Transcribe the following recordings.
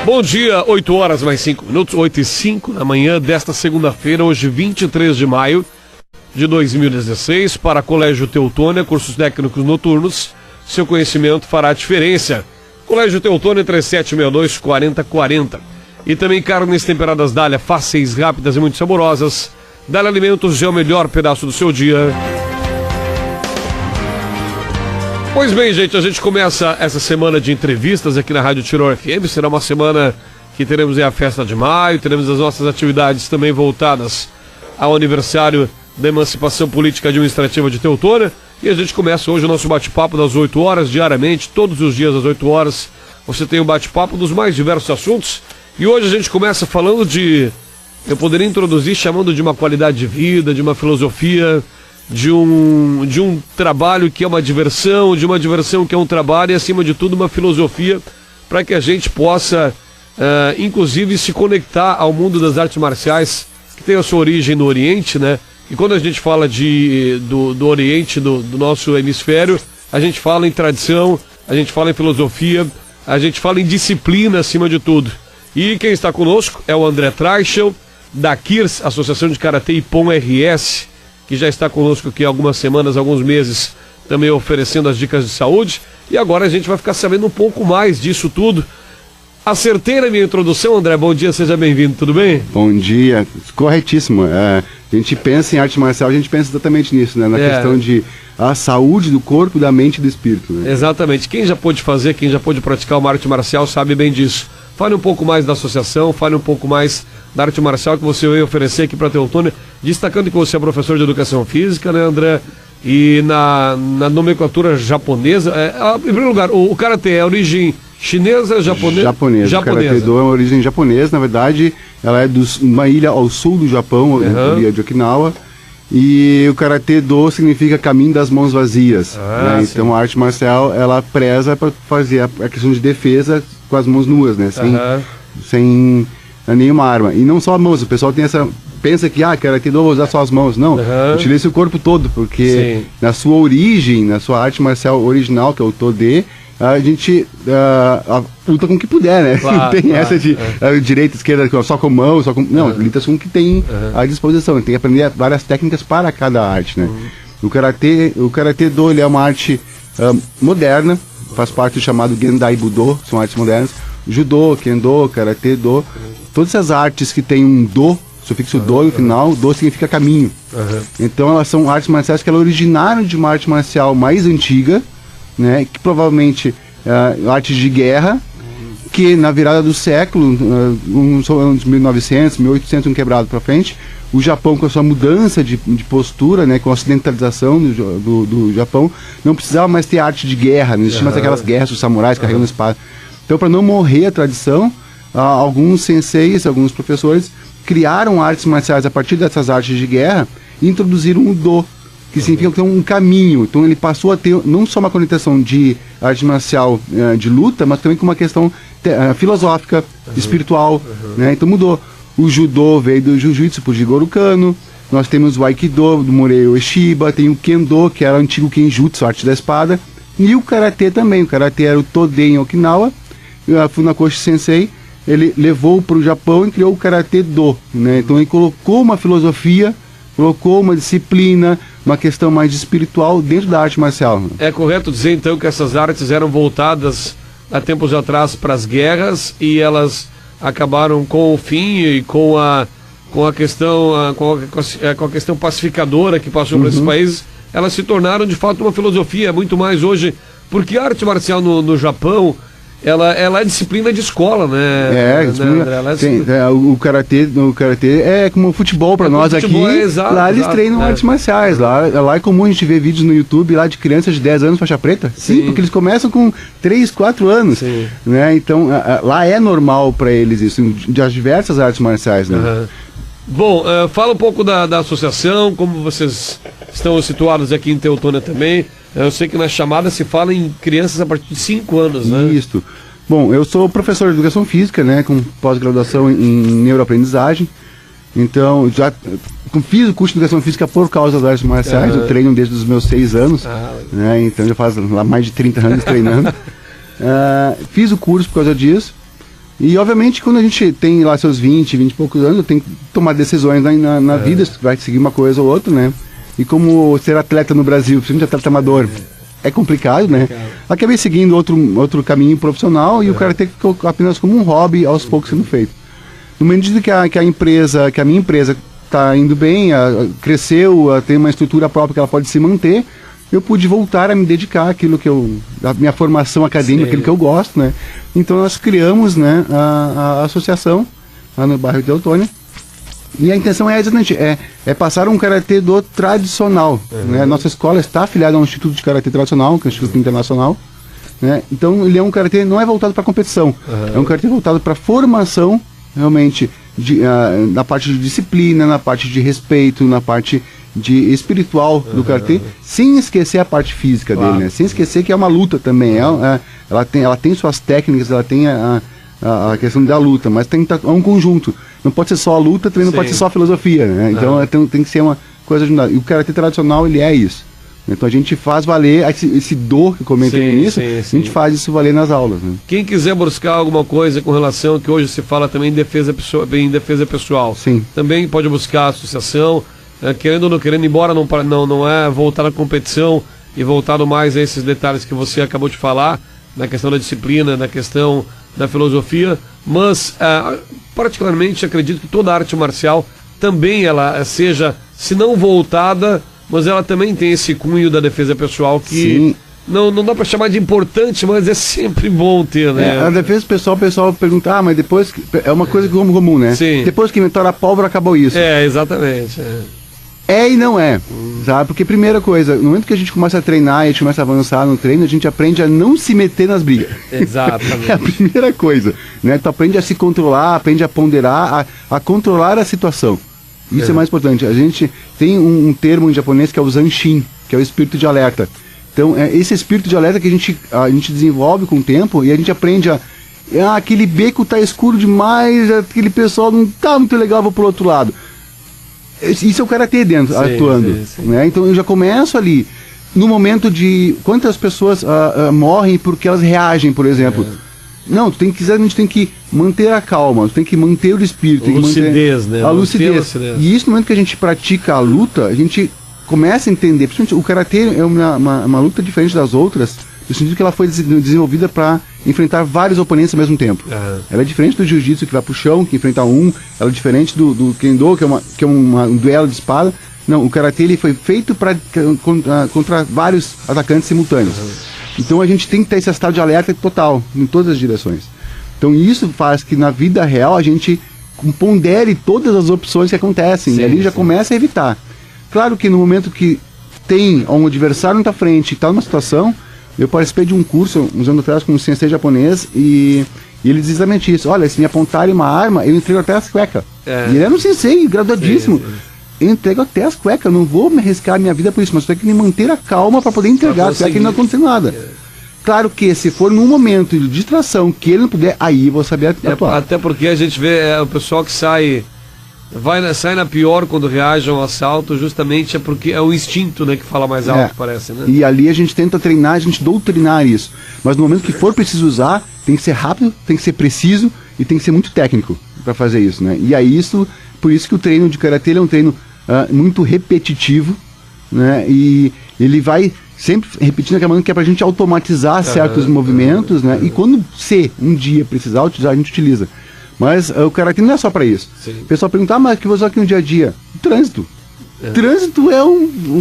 Bom dia, 8 horas mais 5 minutos, 8h05 da manhã desta segunda-feira, hoje 23 de maio de 2016, para Colégio Teutônia, cursos técnicos noturnos, seu conhecimento fará a diferença. Colégio Teutônia, 3762-4040. E também carnes temperadas Dália, fáceis, rápidas e muito saborosas. Dália Alimentos é o melhor pedaço do seu dia. Pois bem, gente, a gente começa essa semana de entrevistas aqui na Rádio Tirol FM. Será uma semana que teremos a festa de maio, teremos as nossas atividades também voltadas ao aniversário da Emancipação Política Administrativa de Teutônia. E a gente começa hoje o nosso bate-papo das 8 horas, diariamente, todos os dias às 8 horas. Você tem um bate-papo dos mais diversos assuntos. E hoje a gente começa falando eu poderia introduzir chamando de uma qualidade de vida, de uma filosofia, de um trabalho que é uma diversão, de uma diversão que é um trabalho e, acima de tudo, uma filosofia para que a gente possa, inclusive, se conectar ao mundo das artes marciais, que tem a sua origem no Oriente, né? E quando a gente fala do Oriente, do nosso hemisfério, a gente fala em tradição, a gente fala em filosofia, a gente fala em disciplina, acima de tudo. E quem está conosco é o André Treichel, da KIRS, Associação de Karatê Ippon RS, que já está conosco aqui há algumas semanas, alguns meses, também oferecendo as dicas de saúde. E agora a gente vai ficar sabendo um pouco mais disso tudo. Acertei na minha introdução, André? Bom dia, seja bem-vindo, tudo bem? Bom dia, corretíssimo. A gente pensa em arte marcial, a gente pensa exatamente nisso, né? Na questão de a saúde do corpo, da mente e do espírito, né? Exatamente. Quem já pôde fazer, quem já pôde praticar uma arte marcial sabe bem disso. Fale um pouco mais da associação, fale um pouco mais da arte marcial que você veio oferecer aqui para a Teutônia, destacando que você é professor de educação física, né, André? E na nomenclatura japonesa, em primeiro lugar, o karatê é origem chinesa, japonesa? Japonesa. O karatê-do é uma origem japonesa, na verdade, ela é de uma ilha ao sul do Japão, a ilha de Okinawa, e o karatê-do significa caminho das mãos vazias, né? Então a arte marcial, ela preza para fazer a questão de defesa com as mãos nuas, né? Sem nenhuma arma. E não só as mãos, o pessoal pensa que karatê-do vou usar só as mãos. Não, utiliza o corpo todo, porque na sua origem, na sua arte marcial original, que é o Todê, a gente luta com o que puder, né? Claro, não tem essa de direita, esquerda, só com mão, só com... Não, luta com o que tem à disposição. Tem que aprender várias técnicas para cada arte, né? O karatê-do, ele é uma arte moderna, faz parte do chamado Gendai Budo, são artes modernas. Judô, Kendo, Karatê-do, todas essas artes que tem um do, sufixo do no final, do significa caminho. Então elas são artes marciais que elas originaram de uma arte marcial mais antiga, né, que provavelmente artes de guerra, que na virada do século, uns anos 1900, 1800, quebrado para frente, o Japão, com a sua mudança de postura, né, com a ocidentalização do Japão, não precisava mais ter arte de guerra, não existia mais aquelas guerras dos samurais carregando espada. Então, para não morrer a tradição, alguns senseis, alguns professores criaram artes marciais a partir dessas artes de guerra e introduziram o do, que significa que tem um caminho. Então ele passou a ter não só uma conotação de arte marcial de luta, mas também com uma questão filosófica, espiritual, né? Então mudou. O judô veio do jiu-jitsu por Jigoro Kano, nós temos o aikido do Morei Ueshiba, tem o kendo, que era o antigo kenjutsu, a arte da espada, e o karatê também. O karatê era o Todê em Okinawa, o Funakoshi Sensei, ele levou para o Japão e criou o karatê-do, né? Então ele colocou uma filosofia, colocou uma disciplina, uma questão mais espiritual dentro da arte marcial. É correto dizer então que essas artes eram voltadas há tempos atrás para as guerras e elas acabaram com o fim e com a questão pacificadora que passou por esses países, elas se tornaram de fato uma filosofia, muito mais hoje, porque a arte marcial no Japão, ela é disciplina de escola, né? O karatê é como o futebol para nós futebol, aqui. Lá eles treinam artes marciais. Lá é comum a gente ver vídeos no YouTube lá de crianças de 10 anos faixa preta. Sim, porque eles começam com 3, 4 anos. Né? Então, lá é normal para eles isso, das diversas artes marciais, né? Bom, fala um pouco da associação, como vocês estão situados aqui em Teutônia também. Eu sei que na chamada se fala em crianças a partir de 5 anos, né? Isso. Bom, eu sou professor de educação física, né, com pós-graduação em neuroaprendizagem. Então, já fiz o curso de educação física por causa das artes marciais. Eu treino desde os meus 6 anos, né, então já faz lá mais de 30 anos treinando. Fiz o curso por causa disso. E, obviamente, quando a gente tem lá seus 20 e poucos anos, tem que tomar decisões na vida, se vai seguir uma coisa ou outra, né? E como ser atleta no Brasil, principalmente atleta amador, é complicado, né? Acabei seguindo outro caminho profissional e o karatê ficou apenas como um hobby, aos poucos sendo feito. No medida que a minha empresa está indo bem, cresceu, tem uma estrutura própria que ela pode se manter, eu pude voltar a me dedicar àquilo a minha formação acadêmica, aquilo que eu gosto, né? Então nós criamos, né, a associação lá no bairro de Teutônia. E a intenção é exatamente, passar um karatê do tradicional, né? Nossa escola está afiliada a um instituto de karatê tradicional, que é o Instituto Internacional, né? Então ele é um karatê, não é voltado para competição, é um karatê voltado para formação, realmente, na parte de disciplina, na parte de respeito, na parte de espiritual do karatê, sem esquecer a parte física dele, né? Sem esquecer que é uma luta também, ela tem suas técnicas, ela tem a questão da luta, mas é um conjunto. Não pode ser só a luta, também não pode ser só a filosofia, né? Então tem que ser uma coisa juntada. E o karatê tradicional, ele é isso. Então a gente faz valer esse dor que eu comentei no início, a gente faz isso valer nas aulas, né? Quem quiser buscar alguma coisa com relação que hoje se fala também em defesa pessoal, também pode buscar a associação, querendo ou não querendo, embora não é voltar à competição e voltado mais a esses detalhes que você acabou de falar, na questão da disciplina, na questão da filosofia, mas particularmente acredito que toda arte marcial também ela seja, se não voltada, mas ela também tem esse cunho da defesa pessoal que não dá para chamar de importante, mas é sempre bom ter, né? A defesa pessoal, o pessoal pergunta, mas depois, é uma coisa comum, né? Sim. Depois que inventaram a pólvora, acabou isso. Exatamente. E não é, sabe? Porque primeira coisa, no momento que a gente começa a treinar e a gente começa a avançar no treino, a gente aprende a não se meter nas brigas. Exatamente. É a primeira coisa, né? Tu aprende a se controlar, aprende a ponderar, a controlar a situação. Isso é mais importante. A gente tem um termo em japonês que é o zanshin, que é o espírito de alerta. Então, é esse espírito de alerta que a gente desenvolve com o tempo e a gente aprende aquele beco tá escuro demais, aquele pessoal não tá muito legal, vou pro outro lado. Isso é o karatê dentro, atuando. Né? Então eu já começo ali, no momento de quantas pessoas morrem porque elas reagem, por exemplo. Não, a gente tem que manter a calma, tu tem que manter o espírito. A lucidez, né? A lucidez. E isso no momento que a gente pratica a luta, a gente começa a entender, principalmente o karatê é uma luta diferente das outras, no sentido que ela foi desenvolvida para enfrentar vários oponentes ao mesmo tempo. Ela é diferente do jiu-jitsu, que vai pro chão, que enfrenta ela é diferente do kendo, que é um duelo de espada. Não, o karatê ele foi feito contra vários atacantes simultâneos. Então a gente tem que ter esse estado de alerta total, em todas as direções. Então isso faz que na vida real a gente pondere todas as opções que acontecem, e ali já começa a evitar. Claro que no momento que tem um adversário na tua frente e está numa situação, eu participei de um curso uns anos atrás com um sensei japonês e ele diz exatamente isso. Olha, se me apontarem uma arma, eu entrego até as cuecas. E ele era um sensei, graduadíssimo. Eu entrego até as cuecas, eu não vou me arriscar a minha vida por isso, mas tem que me manter a calma para poder entregar as cuecas e não acontecer nada. Claro que se for num momento de distração que ele não puder, aí eu vou saber atuar. Até porque a gente vê o pessoal que sai na pior quando reage a um assalto, justamente porque é o instinto, né, que fala mais alto, parece, né? E ali a gente tenta treinar, a gente doutrinar isso. Mas no momento que for preciso usar, tem que ser rápido, tem que ser preciso e tem que ser muito técnico para fazer isso, né? E aí por isso que o treino de karatê é um treino muito repetitivo, né? E ele vai sempre repetindo aquela maneira que é pra gente automatizar certos movimentos, né? E quando um dia precisar utilizar, a gente utiliza. Mas o karatê não é só para isso. O pessoal pergunta, mas que você usa aqui no dia a dia? Trânsito. Trânsito é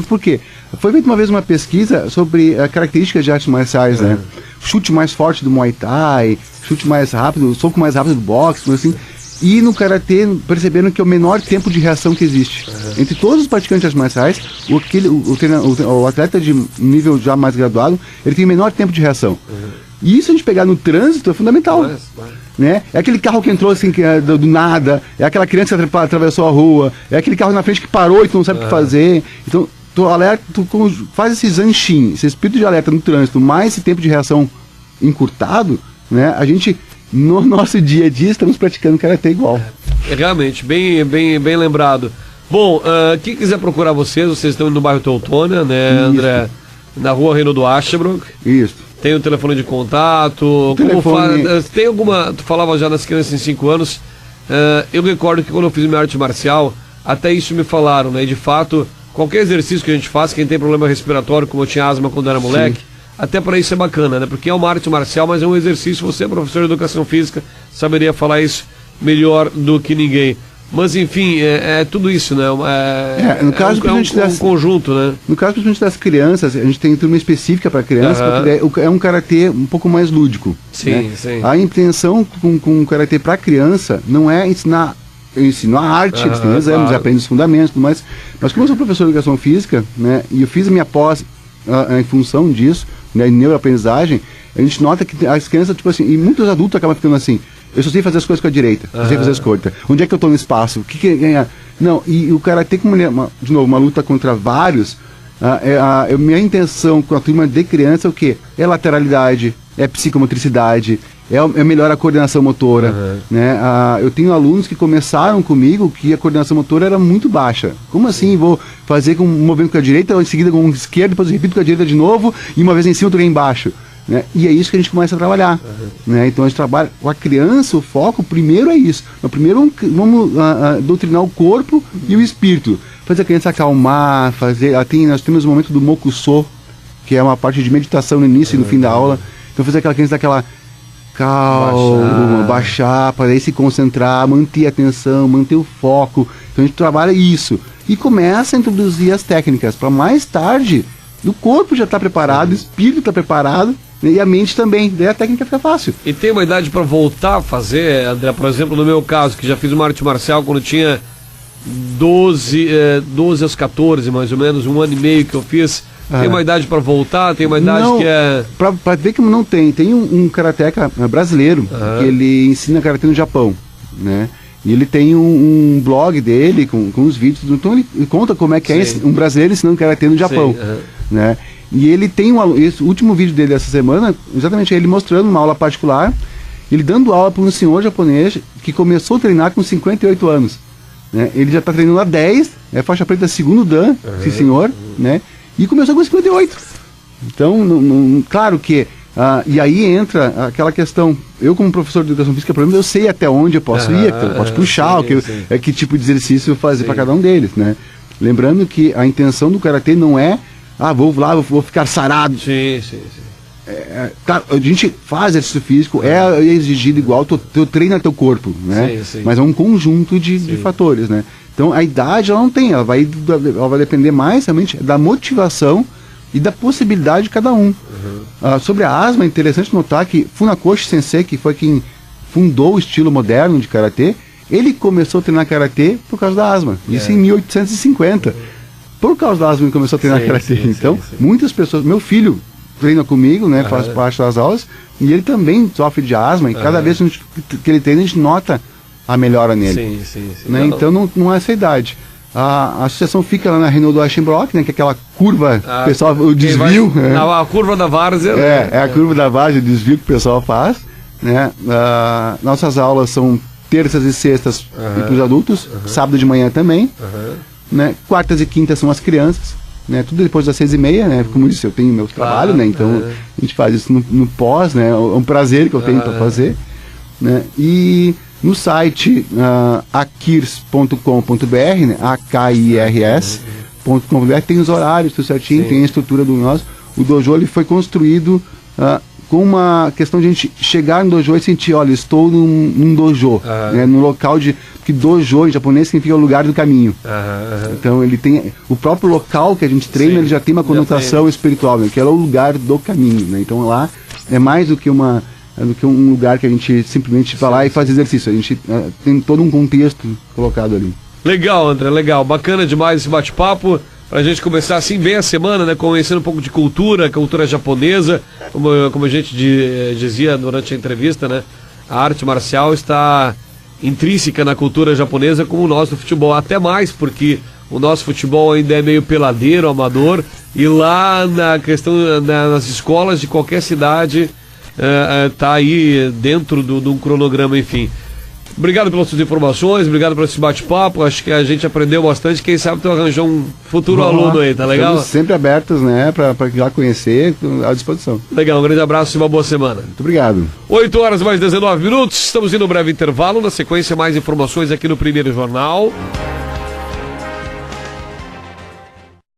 por quê? Foi feita uma vez uma pesquisa sobre características de artes marciais, né? Chute mais forte do Muay Thai, chute mais rápido, soco mais rápido do boxe, assim. E no karatê perceberam que é o menor tempo de reação que existe. Entre todos os praticantes de artes marciais, o atleta de nível já mais graduado, ele tem o menor tempo de reação. E isso a gente pegar no trânsito é fundamental. Né? É aquele carro que entrou assim do nada, é aquela criança que atravessou a rua, é aquele carro na frente que parou e tu não sabe o que fazer. Então, tu faz esse zanshin, esse espírito de alerta no trânsito, mais esse tempo de reação encurtado, né? A gente, no nosso dia a dia, estamos praticando karatê igual. Realmente, bem lembrado. Bom, quem quiser procurar vocês estão no bairro Teutônia, né, André? Na rua Reino do Aschenbroek. Isso. Tem o telefone de contato? Tem alguma... Tu falava já nas crianças em 5 anos. Eu recordo que quando eu fiz minha arte marcial, até isso me falaram, né? E de fato, qualquer exercício que a gente faz, quem tem problema respiratório, como eu tinha asma quando era moleque, até para isso é bacana, né? Porque é uma arte marcial, mas é um exercício. Você, professor de educação física, saberia falar isso melhor do que ninguém. Mas enfim, é tudo isso, né? No caso, um conjunto, né? No caso, principalmente das crianças, a gente tem turma específica para crianças, porque é um karatê um pouco mais lúdico. Sim, né? sim. A intenção com o karatê para criança não é ensinar a arte, eles têm exames, aprendem os fundamentos e tudo mais. Mas como eu sou professor de educação física, né, e eu fiz a minha pós em função disso, né, em neuroaprendizagem, a gente nota que as crianças, tipo assim, e muitos adultos acabam ficando assim, eu só sei fazer as coisas com a direita, só sei fazer as coisas. Onde é que eu estou no espaço? O que é ganhar? Não, e o karatê, como de novo, uma luta contra vários, minha intenção com a turma de criança é o quê? É lateralidade, é psicomotricidade, é melhor a coordenação motora. Né? Eu tenho alunos que começaram comigo que a coordenação motora era muito baixa. Como assim? Vou fazer com um movimento com a direita, em seguida com a esquerda, depois eu repito com a direita de novo, e uma vez em cima, outra embaixo. Né? E é isso que a gente começa a trabalhar. Né? Então a gente trabalha com a criança, o foco primeiro é isso. Primeiro vamos doutrinar o corpo e o espírito. Fazer a criança acalmar, nós temos o momento do mokusô, que é uma parte de meditação no início e no fim da aula. Então fazer aquela criança daquela calma, baixar, para aí se concentrar, manter a atenção, manter o foco. Então a gente trabalha isso. E começa a introduzir as técnicas, para mais tarde o corpo já está preparado, o espírito está preparado, e a mente também, daí a técnica fica fácil. E tem uma idade para voltar a fazer, André? Por exemplo, no meu caso, que já fiz uma arte marcial quando tinha 12 aos 14, mais ou menos, 1 ano e meio que eu fiz. Tem uma idade para voltar? Tem uma idade que é... Para ver que não tem. Tem um karateca brasileiro, que ele ensina karatê no Japão, né? E ele tem um blog dele com os vídeos, então ele conta como é que é um brasileiro ensinando karatê no Japão, né? E ele tem esse último vídeo dele essa semana, exatamente ele mostrando uma aula particular, ele dando aula para um senhor japonês que começou a treinar com 58 anos. Né? Ele já está treinando há 10, é faixa preta segundo dan, esse senhor, né? E começou com 58. Então, claro que... e aí entra aquela questão, eu como professor de educação física, por exemplo, eu sei até onde eu posso ir, eu posso puxar, que tipo de exercício eu fazer para cada um deles, né? Lembrando que a intenção do karatê não é, vou lá, vou ficar sarado. Claro, a gente faz exercício físico, é exigido igual, tu treina teu corpo, né? Mas é um conjunto de fatores, né? Então a idade ela não tem, ela vai depender mais realmente da motivação e da possibilidade de cada um. Sobre a asma, é interessante notar que Funakoshi Sensei, que foi quem fundou o estilo moderno de karatê, ele começou a treinar karatê por causa da asma. Isso em 1850. Por causa da asma ele começou a treinar karatê. Então, muitas pessoas... Meu filho treina comigo, né, faz parte das aulas, e ele também sofre de asma, e cada vez que ele treina, a gente nota a melhora nele. Né? Então, não é essa idade. A associação fica lá na Reinaldo Eschenbrock, né, que é aquela curva, pessoal, o desvio. A curva da várzea. É a curva da várzea, o desvio que o pessoal faz. Né? Nossas aulas são terças e sextas para os adultos, sábado de manhã também. Né? Quartas e quintas são as crianças. Né? Tudo depois das 6h30, né? Como eu disse, eu tenho meu trabalho, né? Então a gente faz isso no pós, né? É um prazer que eu tenho para fazer. Né? E no site akirs.com.br, né? akirs.com.br, tem os horários, tudo certinho, tem a estrutura do nosso. O dojo ele foi construído com uma questão de a gente chegar no dojo e sentir, olha, estou num dojo, né? Num local de... Porque dojo em japonês significa o lugar do caminho. Então ele tem... O próprio local que a gente treina, ele já tem uma conotação espiritual, né? Que é o lugar do caminho, né? Então lá é mais do que um lugar que a gente simplesmente vai lá e faz exercício. A gente tem todo um contexto colocado ali. Legal, André, legal. Bacana demais esse bate-papo. Pra gente começar assim bem a semana, né? Conhecendo um pouco de cultura japonesa. Como a gente dizia durante a entrevista, né? A arte marcial está intrínseca na cultura japonesa como o nosso futebol. Até mais, porque o nosso futebol ainda é meio peladeiro, amador. E lá na questão, nas escolas de qualquer cidade, tá aí dentro de um cronograma, enfim. Obrigado pelas suas informações, obrigado por esse bate-papo. Acho que a gente aprendeu bastante. Quem sabe tu arranjou um futuro aluno aí, tá legal? Estamos sempre abertos, né, para ir lá conhecer, à disposição. Legal, um grande abraço e uma boa semana. Muito obrigado. 8 horas mais 19 minutos. Estamos indo um breve intervalo. Na sequência, mais informações aqui no Primeiro Jornal.